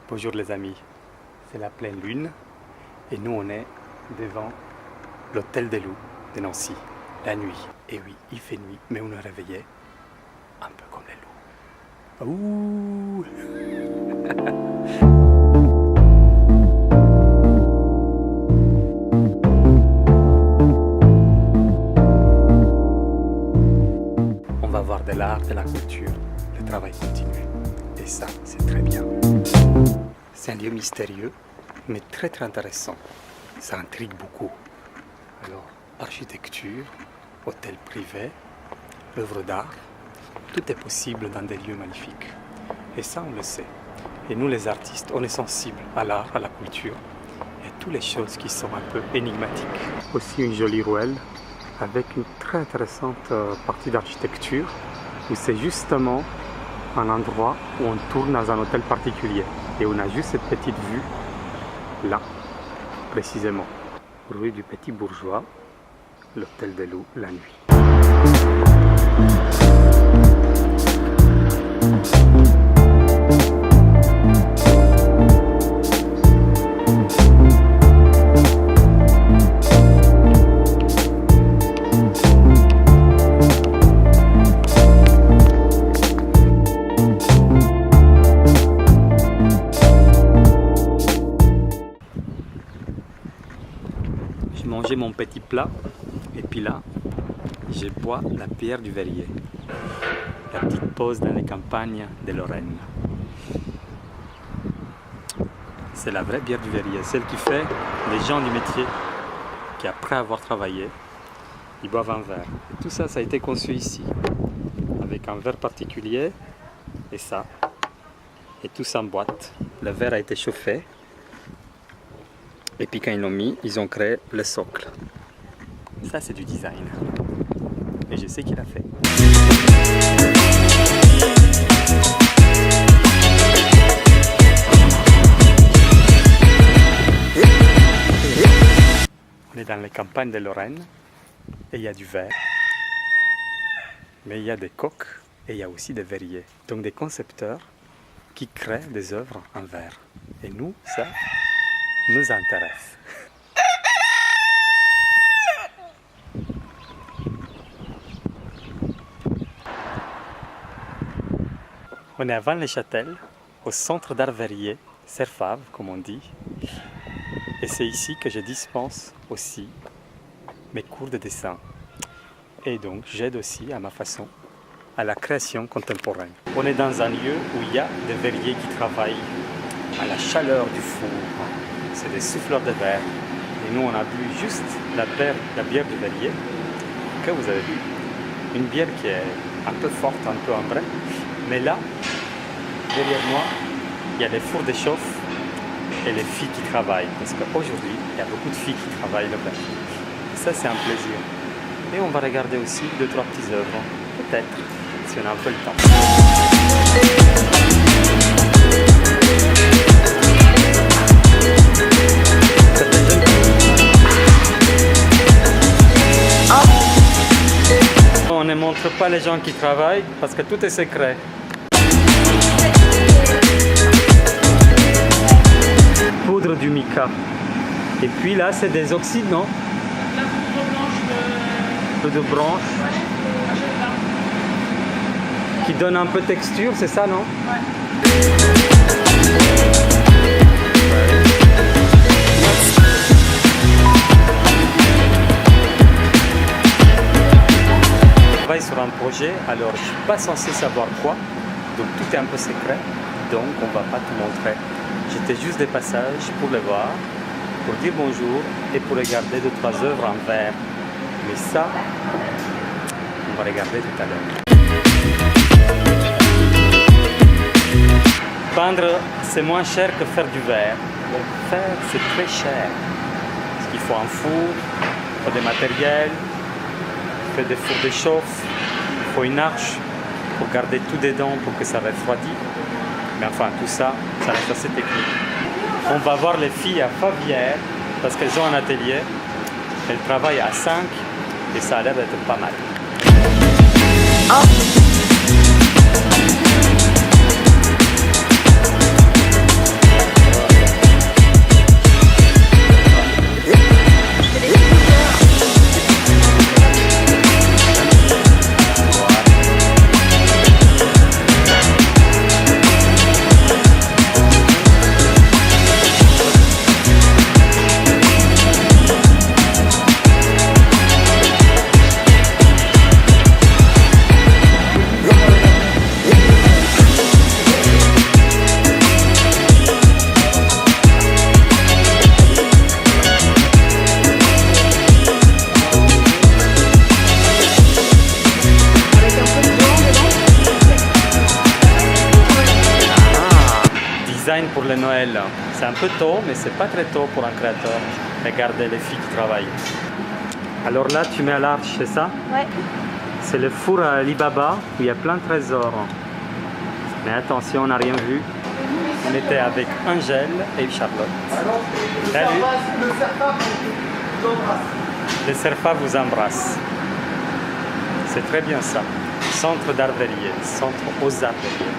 Bonjour les amis, c'est la pleine lune et nous on est devant l'hôtel des loups de Nancy, la nuit. Et oui, il fait nuit, mais on est réveillé un peu comme les loups. Ouh. On va voir de l'art, de la culture, le travail continue. Et ça, c'est très bien. C'est un lieu mystérieux, mais très très intéressant. Ça intrigue beaucoup. Alors, architecture, hôtel privé, œuvres d'art, tout est possible dans des lieux magnifiques. Et ça, on le sait. Et nous, les artistes, on est sensibles à l'art, à la culture, et toutes les choses qui sont un peu énigmatiques. Aussi une jolie ruelle, avec une très intéressante partie d'architecture, où c'est justement un endroit où on tourne dans un hôtel particulier. Et on a juste cette petite vue, là, précisément. Rue du Petit Bourgeois, l'hôtel des loups, la nuit. J'ai mangé mon petit plat et puis là, je bois la bière du Verrier. La petite pause dans les campagnes de Lorraine. C'est la vraie bière du Verrier, celle qui fait les gens du métier qui après avoir travaillé, ils boivent un verre. Et tout ça, ça a été conçu ici, avec un verre particulier et ça. Et tout ça en boîte. Le verre a été chauffé. Et puis quand ils l'ont mis, ils ont créé le socle. Ça c'est du design. Et je sais qui l'a fait. On est dans les campagnes de Lorraine et il y a du verre. Mais il y a des coques et il y a aussi des verriers. Donc des concepteurs qui créent des œuvres en verre. Et nous, ça nous intéresse. On est à Vannes-les-Châtels, au centre d'art verrier, CERFAV comme on dit. Et c'est ici que je dispense aussi mes cours de dessin. Et donc j'aide aussi à ma façon à la création contemporaine. On est dans un lieu où il y a des verriers qui travaillent à la chaleur du four. C'est des souffleurs de verre. Et nous, on a bu juste la bière du Verrier, que vous avez vu. Une bière qui est un peu forte, un peu ambrée. Mais là, derrière moi, il y a des fours de chauffe et les filles qui travaillent. Parce qu'aujourd'hui, il y a beaucoup de filles qui travaillent là-bas. Ça, c'est un plaisir. Et on va regarder aussi 2-3 petites œuvres. Peut-être, si on a un peu le temps. On ne montre pas les gens qui travaillent parce que tout est secret. Poudre du mica. Et puis là, c'est des oxydes, non? La poudre blanche Poudre blanche. Qui donne un peu de texture, c'est ça, non? Ouais. Je travaille sur un projet, alors je ne suis pas censé savoir quoi, donc tout est un peu secret, donc on ne va pas te montrer. J'étais juste des passages pour le voir, pour dire bonjour et pour regarder 2-3 œuvres en verre. Mais ça, on va regarder tout à l'heure. Peindre, c'est moins cher que faire du verre. Faire, c'est très cher. Parce qu'il faut un four, il faut des matériels, il faut des fours de chauffe, il faut une arche pour garder tout dedans pour que ça refroidisse. Mais enfin, tout ça, ça reste assez technique. On va voir les filles à Favière parce qu'elles ont un atelier. Elles travaillent à 5 et ça a l'air d'être pas mal. pour le Noël. C'est un peu tôt, mais c'est pas très tôt pour un créateur. Regardez les filles qui travaillent. Alors là, tu mets à l'arche, c'est ça? Ouais. C'est le four à Alibaba où il y a plein de trésors. Mais attention, on n'a rien vu. On était avec Angèle et Charlotte. Salut. Le Cerfa vous embrasse. C'est très bien ça. Centre d'art verrier, centre aux arts verriers.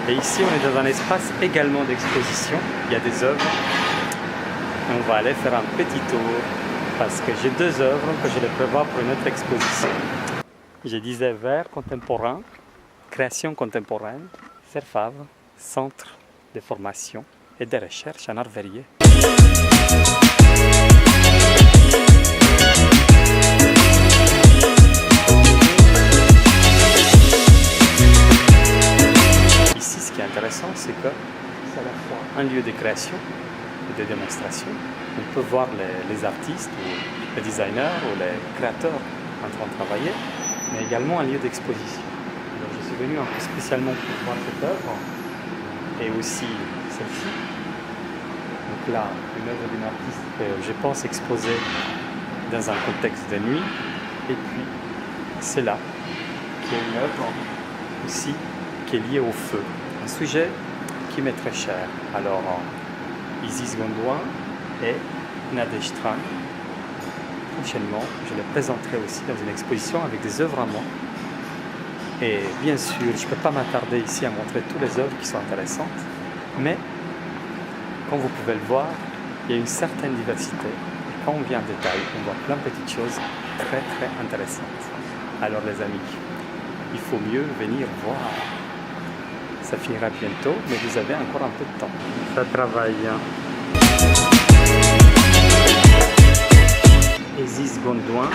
Et ici, on est dans un espace également d'exposition. Il y a des œuvres. On va aller faire un petit tour parce que j'ai 2 œuvres que je les prévois pour une autre exposition. Je disais vers contemporain, création contemporaine, CERFAV, centre de formation et de recherche en art verrier. Ici, ce qui est intéressant, c'est que c'est à la fois un lieu de création et de démonstration. On peut voir les artistes, ou les designers, ou les créateurs en train de travailler, mais également un lieu d'exposition. Alors, je suis venu un peu spécialement pour voir cette œuvre, et aussi celle-ci. Donc là, une œuvre d'une artiste que je pense exposer dans un contexte de nuit. Et puis, c'est là, qui est une œuvre aussi qui est liée au feu. Un sujet qui m'est très cher. Alors, Isis Gondouin et Nadège Tran. Prochainement, je les présenterai aussi dans une exposition avec des œuvres à moi. Et bien sûr, je ne peux pas m'attarder ici à montrer toutes les œuvres qui sont intéressantes, mais comme vous pouvez le voir, il y a une certaine diversité. Et quand on vient en détail, on voit plein de petites choses très très intéressantes. Alors les amis, il faut mieux venir voir. Ça finira bientôt, mais vous avez encore un peu de temps. Ça travaille. Isis Gondouin.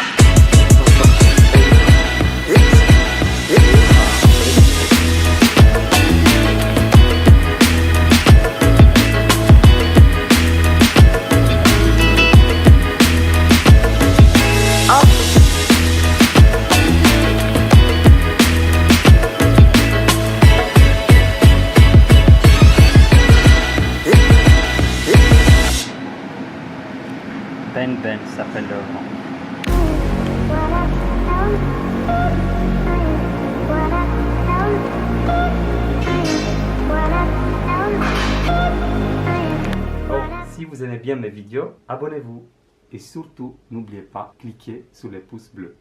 Ben Ben s'appelle l'œuvre. Si vous aimez bien mes vidéos, abonnez-vous. Et surtout, n'oubliez pas, cliquez sur les pouces bleus.